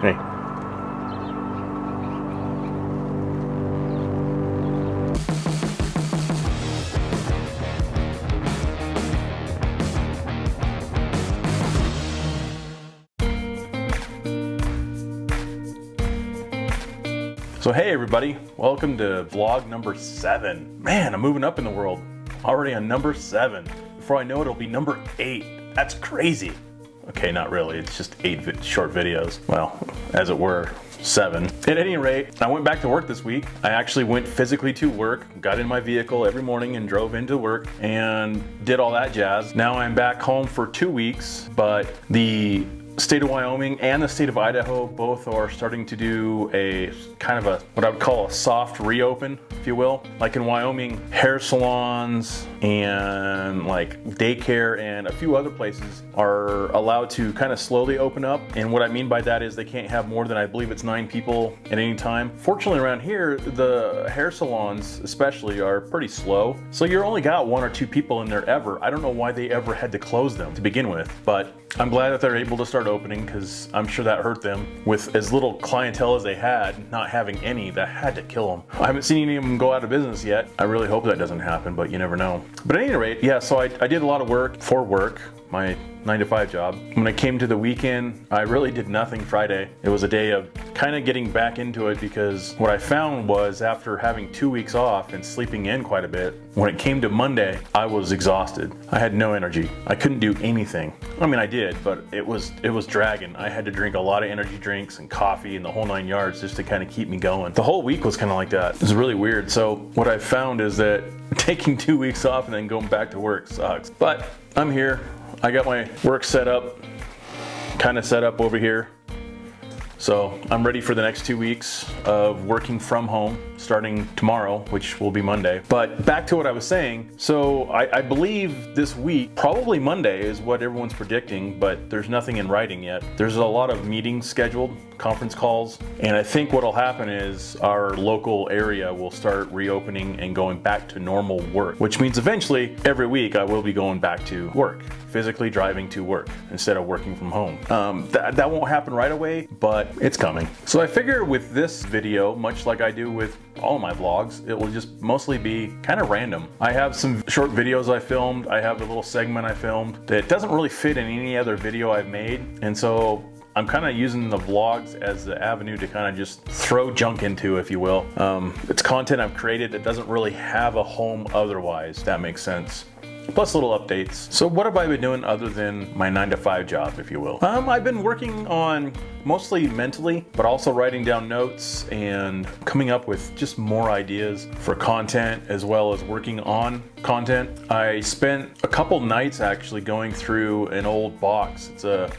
Hey. So hey everybody, welcome to vlog number 7. Man, I'm moving up in the world. Already on number 7. Before I know it, it'll be number 8. That's crazy. Okay, not really, it's just 8 short videos. Well, as it were, 7. At any rate, I went back to work this week. I actually went physically to work, got in my vehicle every morning and drove into work and did all that jazz. Now I'm back home for 2 weeks, but the state of Wyoming and the state of Idaho both are starting to do a kind of a what I would call a soft reopen, if you will. Like in Wyoming, hair salons and like daycare and a few other places are allowed to kind of slowly open up. And what I mean by that is they can't have more than, I believe it's 9 people at any time. Fortunately around here, the hair salons especially are pretty slow. So you're only got 1 or 2 people in there ever. I don't know why they ever had to close them to begin with, but I'm glad that they're able to start opening because I'm sure that hurt them. With as little clientele as they had, not having any, that had to kill them. I haven't seen any of them go out of business yet. I really hope that doesn't happen, but you never know. But at any rate, yeah, so I did a lot of work for work, my 9-to-5 job. When it came to the weekend, I really did nothing Friday. It was a day of kind of getting back into it because what I found was after having 2 weeks off and sleeping in quite a bit, when it came to Monday, I was exhausted. I had no energy. I couldn't do anything. I mean, I did, but it was dragging. I had to drink a lot of energy drinks and coffee and the whole 9 yards just to kind of keep me going. The whole week was kind of like that. It was really weird. So what I found is that taking 2 weeks off and then going back to work sucks. But I'm here. I got my work set up, kind of set up over here. So I'm ready for the next 2 weeks of working from home, starting tomorrow, which will be Monday. But back to what I was saying. So I believe this week, probably Monday is what everyone's predicting, but there's nothing in writing yet. There's a lot of meetings scheduled, conference calls, and I think what'll happen is our local area will start reopening and going back to normal work, which means eventually every week I will be going back to work, physically driving to work instead of working from home. That won't happen right away, but it's coming. So I figure with this video, much like I do with all of my vlogs, it will just mostly be kind of random. I have some short videos I filmed. I have a little segment I filmed that doesn't really fit in any other video I've made. And so I'm kind of using the vlogs as the avenue to kind of just throw junk into, if you will. It's content I've created that doesn't really have a home otherwise, if that makes sense. Plus little updates. So what have I been doing other than my 9-to-5 job, if you will? I've been working on mostly mentally, but also writing down notes and coming up with just more ideas for content as well as working on content. I spent a couple nights actually going through an old box.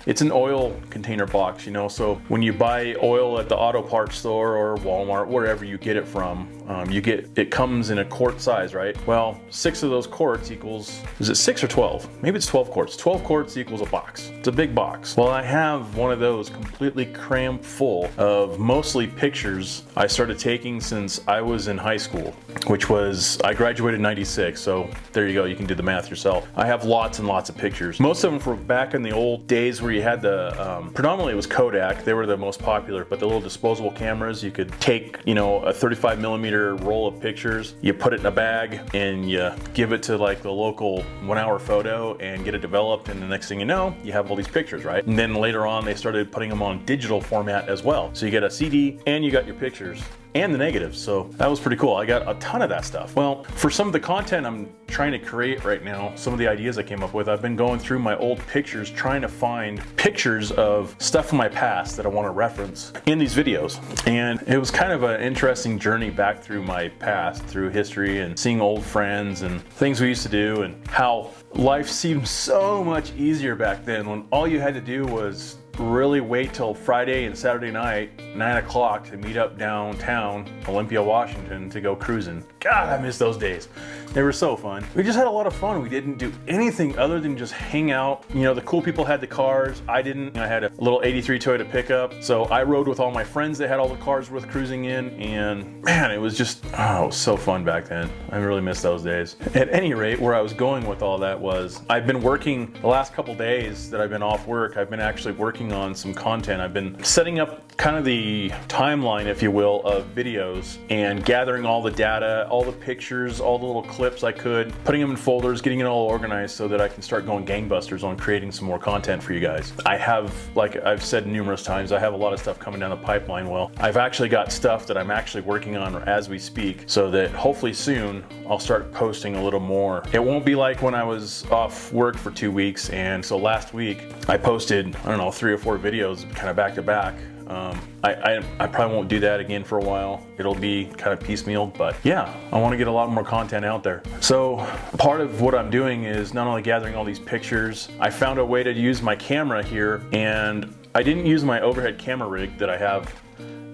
It's an oil container box, you know, so when you buy oil at the auto parts store or Walmart, wherever you get it from, it comes in a quart size, right? Well, 6 of those quarts equals, is it 6 or 12? Maybe it's 12 quarts. 12 quarts equals a box. It's a big box. Well, I have one of those completely crammed full of mostly pictures I started taking since I was in high school, which was, I graduated in '96, so there you go, you can do the math yourself. I have lots and lots of pictures. Most of them from back in the old days where you had the, predominantly it was Kodak, they were the most popular, but the little disposable cameras, you could take, you know, a 35mm roll of pictures, you put it in a bag, and you give it to like the local 1-hour photo and get it developed, and the next thing you know, you have all these pictures, right? And then later on, they started putting them on digital format as well. So you get a CD and you got your pictures and the negatives. So that was pretty cool. I got a ton of that stuff. Well, for some of the content I'm trying to create right now, some of the ideas I came up with, I've been going through my old pictures, trying to find pictures of stuff from my past that I want to reference in these videos. And it was kind of an interesting journey back through my past, through history and seeing old friends and things we used to do and how life seemed so much easier back then when all you had to do was really wait till Friday and Saturday night, 9 o'clock, to meet up downtown Olympia, Washington to go cruising. God, I miss those days. They were so fun. We just had a lot of fun. We didn't do anything other than just hang out. You know, the cool people had the cars. I didn't. I had a little 83 Toyota pickup. So I rode with all my friends that had all the cars worth cruising in. And man, it was just, oh, it was so fun back then. I really miss those days. At any rate, where I was going with all that was, I've been working the last couple days that I've been off work. I've been actually working working on some content. I've been setting up kind of the timeline, if you will, of videos and gathering all the data, all the pictures, all the little clips I could, putting them in folders, getting it all organized so that I can start going gangbusters on creating some more content for you guys. I have, like I've said numerous times, I have a lot of stuff coming down the pipeline. Well, I've actually got stuff that I'm actually working on as we speak, so that hopefully soon I'll start posting a little more. It won't be like when I was off work for 2 weeks, and so last week I posted, I don't know, 3 or 4 videos kind of back to back. I probably won't do that again for a while. It'll be kind of piecemeal, but yeah, I want to get a lot more content out there. So part of what I'm doing is not only gathering all these pictures, I found a way to use my camera here, and I didn't use my overhead camera rig that I have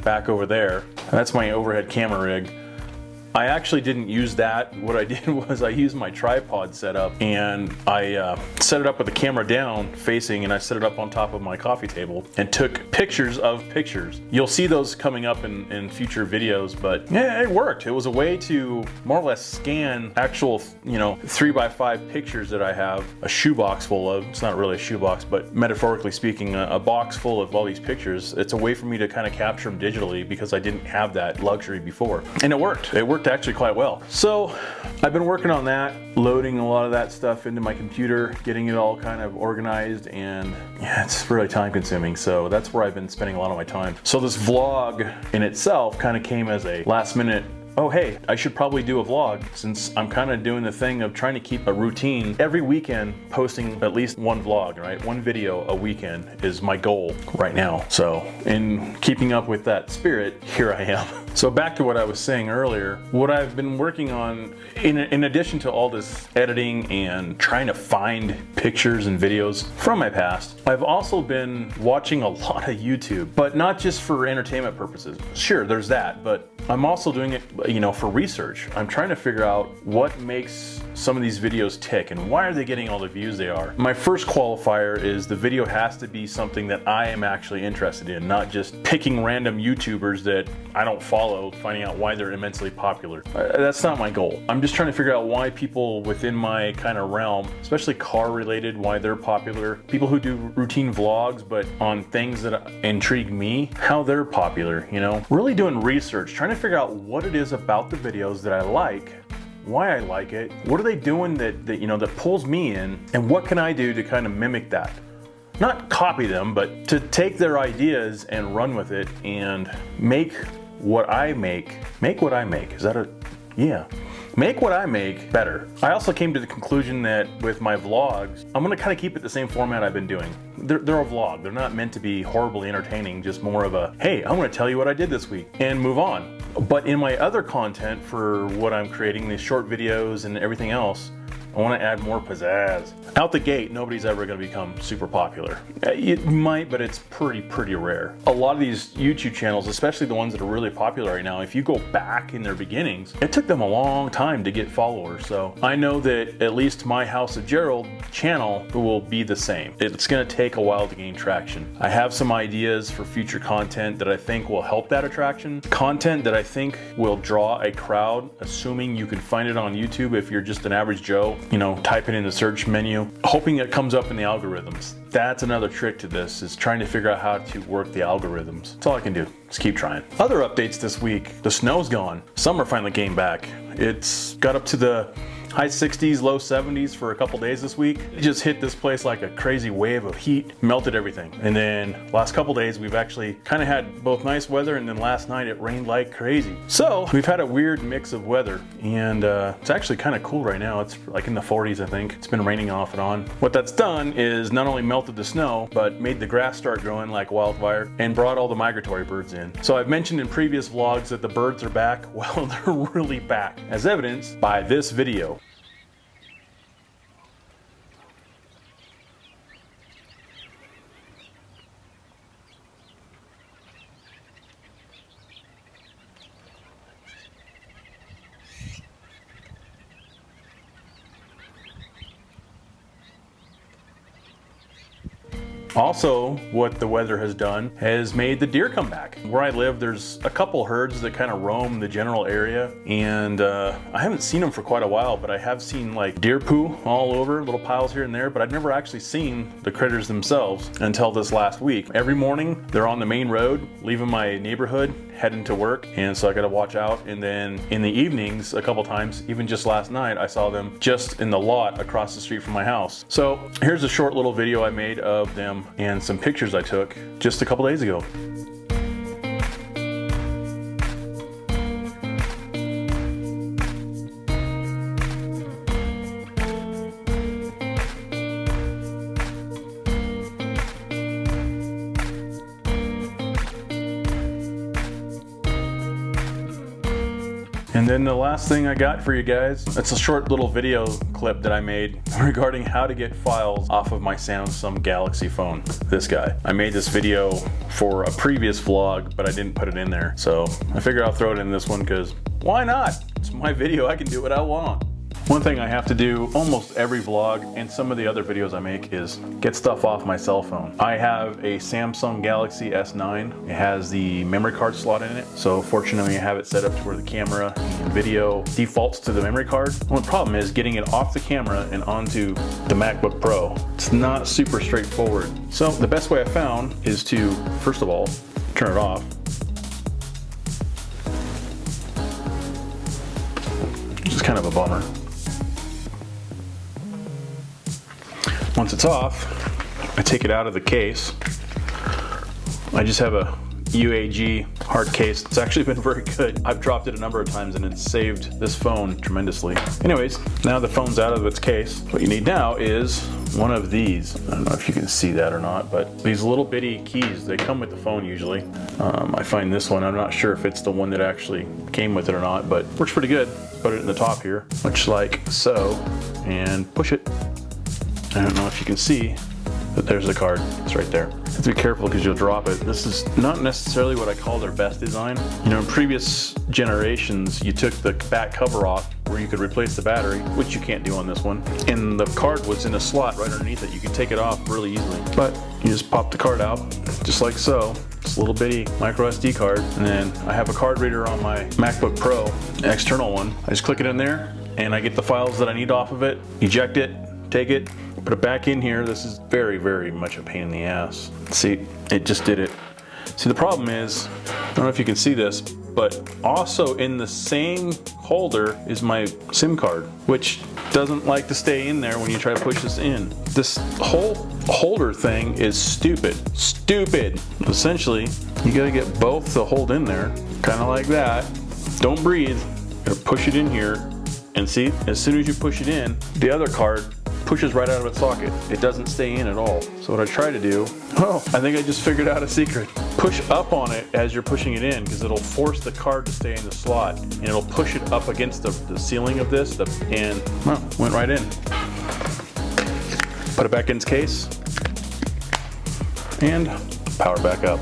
back over there. That's my overhead camera rig. I actually didn't use that. What I did was I used my tripod setup, and I set it up with the camera down facing, and I set it up on top of my coffee table and took pictures of pictures. You'll see those coming up in future videos, but yeah, it worked. It was a way to more or less scan actual, 3x5 pictures that I have a shoebox full of. It's not really a shoebox, but metaphorically speaking, a box full of all these pictures. It's a way for me to kind of capture them digitally because I didn't have that luxury before. And it worked. It worked actually quite well. So I've been working on that, loading a lot of that stuff into my computer, getting it all kind of organized, and yeah, it's really time consuming. So that's where I've been spending a lot of my time. So this vlog in itself kind of came as a last minute, oh hey, I should probably do a vlog, since I'm kind of doing the thing of trying to keep a routine. Every weekend posting at least one vlog, right? One video a weekend is my goal right now. So in keeping up with that spirit, here I am. So back to what I was saying earlier, what I've been working on, in addition to all this editing and trying to find pictures and videos from my past, I've also been watching a lot of YouTube, but not just for entertainment purposes. Sure, there's that, but I'm also doing it, for research. I'm trying to figure out what makes some of these videos tick and why are they getting all the views they are. My first qualifier is the video has to be something that I am actually interested in, not just picking random YouTubers that I don't follow, finding out why they're immensely popular. That's not my goal. I'm just trying to figure out why people within my kind of realm, especially car related, why they're popular. People who do routine vlogs, but on things that intrigue me, how they're popular, Really doing research, trying to figure out what it is about the videos that I like, why I like it, what are they doing that pulls me in, and what can I do to kind of mimic that? Not copy them, but to take their ideas and run with it and make what I make. Make what I make. Is that a, yeah. Make what I make better. I also came to the conclusion that with my vlogs, I'm gonna kind of keep it the same format I've been doing. They're a vlog. They're not meant to be horribly entertaining, just more of a, hey, I'm gonna tell you what I did this week and move on. But in my other content for what I'm creating, these short videos and everything else, I want to add more pizzazz. Out the gate, nobody's ever going to become super popular. It might, but it's pretty rare. A lot of these YouTube channels, especially the ones that are really popular right now, if you go back in their beginnings, it took them a long time to get followers. So I know that at least my House of Gerald channel will be the same. It's going to take a while to gain traction. I have some ideas for future content that I think will help that attraction. Content that I think will draw a crowd, assuming you can find it on YouTube if you're just an average Joe. Type it in the search menu, hoping it comes up in the algorithms. That's another trick to this, is trying to figure out how to work the algorithms. That's all I can do. Just keep trying. Other updates this week. The snow's gone. Summer finally came back. It's got up to the high 60s, low 70s for a couple days this week. It just hit this place like a crazy wave of heat, melted everything. And then last couple days we've actually kind of had both nice weather, and then last night it rained like crazy. So we've had a weird mix of weather, and it's actually kind of cool right now. It's like in the 40s, I think. It's been raining off and on. What that's done is not only melted the snow, but made the grass start growing like wildfire and brought all the migratory birds in. So I've mentioned in previous vlogs that the birds are back. Well, they're really back, as evidenced by this video. Also, what the weather has done has made the deer come back. Where I live, there's a couple herds that kind of roam the general area, and I haven't seen them for quite a while, but I have seen like deer poo all over, little piles here and there, but I've never actually seen the critters themselves until this last week. Every morning, they're on the main road, leaving my neighborhood, heading to work, and so I gotta watch out. And then in the evenings, a couple times, even just last night, I saw them just in the lot across the street from my house. So here's a short little video I made of them and some pictures I took just a couple days ago. And then the last thing I got for you guys, it's a short little video clip that I made regarding how to get files off of my Samsung Galaxy phone. This guy. I made this video for a previous vlog, but I didn't put it in there. So I figured I'll throw it in this one because why not? It's my video, I can do what I want. One thing I have to do almost every vlog and some of the other videos I make is get stuff off my cell phone. I have a Samsung Galaxy S9. It has the memory card slot in it. So fortunately I have it set up to where the camera and video defaults to the memory card. Well, the problem is getting it off the camera and onto the MacBook Pro. It's not super straightforward. So the best way I found is to, first of all, turn it off. Which is kind of a bummer. Once it's off, I take it out of the case. I just have a UAG hard case. It's actually been very good. I've dropped it a number of times and it's saved this phone tremendously. Anyways, now the phone's out of its case. What you need now is one of these. I don't know if you can see that or not, but these little bitty keys, they come with the phone usually. I find this one, I'm not sure if it's the one that actually came with it or not, but works pretty good. Put it in the top here, much like so, and push it. I don't know if you can see, but there's the card. It's right there. You have to be careful because you'll drop it. This is not necessarily what I call their best design. You know, in previous generations, you took the back cover off where you could replace the battery, which you can't do on this one. And the card was in a slot right underneath it. You could take it off really easily. But you just pop the card out, just like so. It's a little bitty micro SD card. And then I have a card reader on my MacBook Pro, external one. I just click it in there and I get the files that I need off of it, eject it, take it, put it back in here. This is very, very much a pain in the ass. See, it just did it. See, the problem is, I don't know if you can see this, but also in the same holder is my SIM card, which doesn't like to stay in there when you try to push this in. This whole holder thing is stupid. Stupid. Essentially, you gotta get both to hold in there, kind of like that. Don't breathe. You gotta push it in here, and see, as soon as you push it in, the other card pushes right out of its socket. It doesn't stay in at all. So what I try to do, oh, I think I just figured out a secret. Push up on it as you're pushing it in, because it'll force the card to stay in the slot, and it'll push it up against the ceiling of this, and well, went right in. Put it back in its case, and power back up.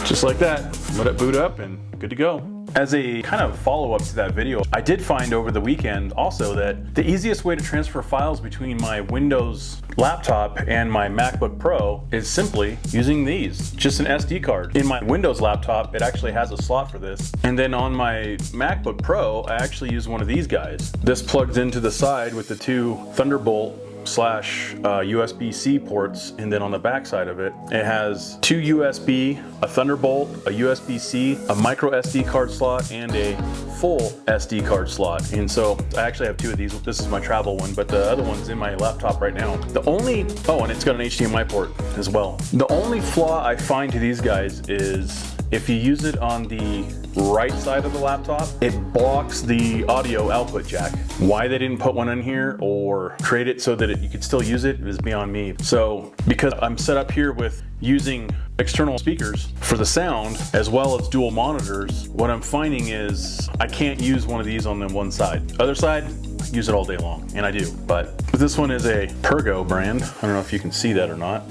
Just like that. Let it boot up and good to go. As a kind of follow-up to that video, I did find over the weekend also that the easiest way to transfer files between my Windows laptop and my MacBook Pro is simply using these, just an SD card. In my Windows laptop, it actually has a slot for this. And then on my MacBook Pro, I actually use one of these guys. This plugs into the side with the two Thunderbolt /USB-C ports, and then on the back side of it, it has two USB, a Thunderbolt, a USB-C, a micro SD card slot, and a full SD card slot. And so I actually have two of these. This is my travel one, but the other one's in my laptop right now. The only, oh, and it's got an HDMI port as well. The only flaw I find to these guys is if you use it on the right side of the laptop, it blocks the audio output jack. Why they didn't put one in here or create it so that you could still use it is beyond me. So because I'm set up here with using external speakers for the sound as well as dual monitors, what I'm finding is I can't use one of these on the one side. Other side, use it all day long, and I do. But this one is a Pergo brand. I don't know if you can see that or not,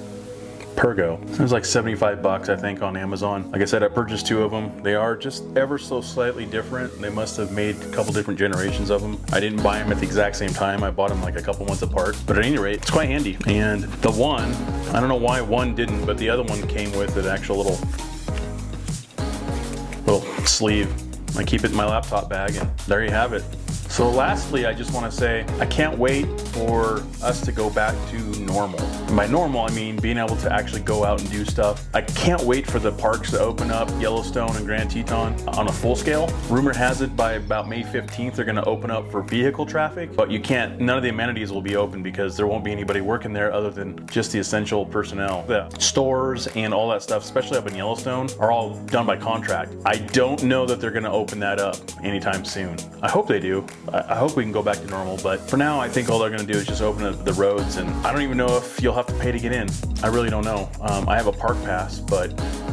Pergo. It was like 75 bucks, I think, on Amazon. Like I said, I purchased 2 of them. They are just ever so slightly different. They must have made a couple different generations of them. I didn't buy them at the exact same time. I bought them like a couple months apart. But at any rate, it's quite handy. And the one, I don't know why one didn't, but the other one came with an actual little sleeve. I keep it in my laptop bag, and there you have it. So lastly, I just want to say, I can't wait for us to go back to normal. And by normal, I mean being able to actually go out and do stuff. I can't wait for the parks to open up, Yellowstone and Grand Teton, on a full scale. Rumor has it by about May 15th, they're gonna open up for vehicle traffic, but none of the amenities will be open because there won't be anybody working there other than just the essential personnel. The stores and all that stuff, especially up in Yellowstone, are all done by contract. I don't know that they're gonna open that up anytime soon. I hope they do. I hope we can go back to normal, but for now, I think all they're gonna do is just open up the roads, and I don't even know if you'll have to pay to get in. I really don't know. I have a park pass, but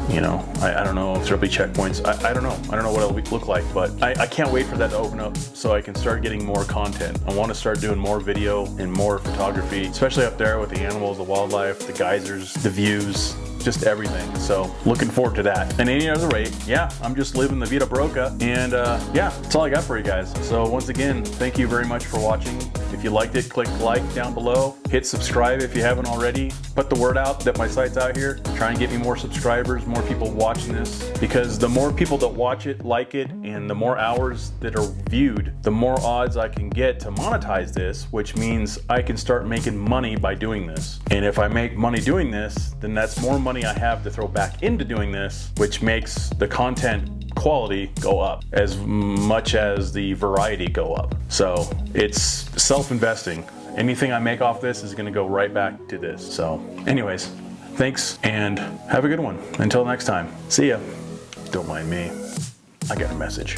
you know, I don't know if there'll be checkpoints. I don't know. I don't know what it'll look like, but I can't wait for that to open up so I can start getting more content. I want to start doing more video and more photography, especially up there with the animals, the wildlife, the geysers, the views, just everything. So looking forward to that. And any other rate, yeah, I'm just living the Vida Broca, and yeah, that's all I got for you guys. So once again, thank you very much for watching. If you liked it, click like down below, hit subscribe if you haven't already. Put the word out that my site's out here. Try and get me more subscribers, more people watching this, because the more people that watch it, like it, and the more hours that are viewed, the more odds I can get to monetize this, which means I can start making money by doing this. And if I make money doing this, then that's more money I have to throw back into doing this, which makes the content quality go up as much as the variety go up. So it's self-investing. Anything I make off this is gonna go right back to this. So anyways, thanks and have a good one. Until next time, see ya. Don't mind me, I got a message.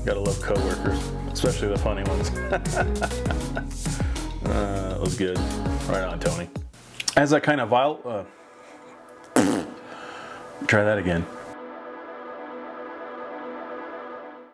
Gotta love coworkers, especially the funny ones. That was good. Right on, Tony. As I kind of try that again.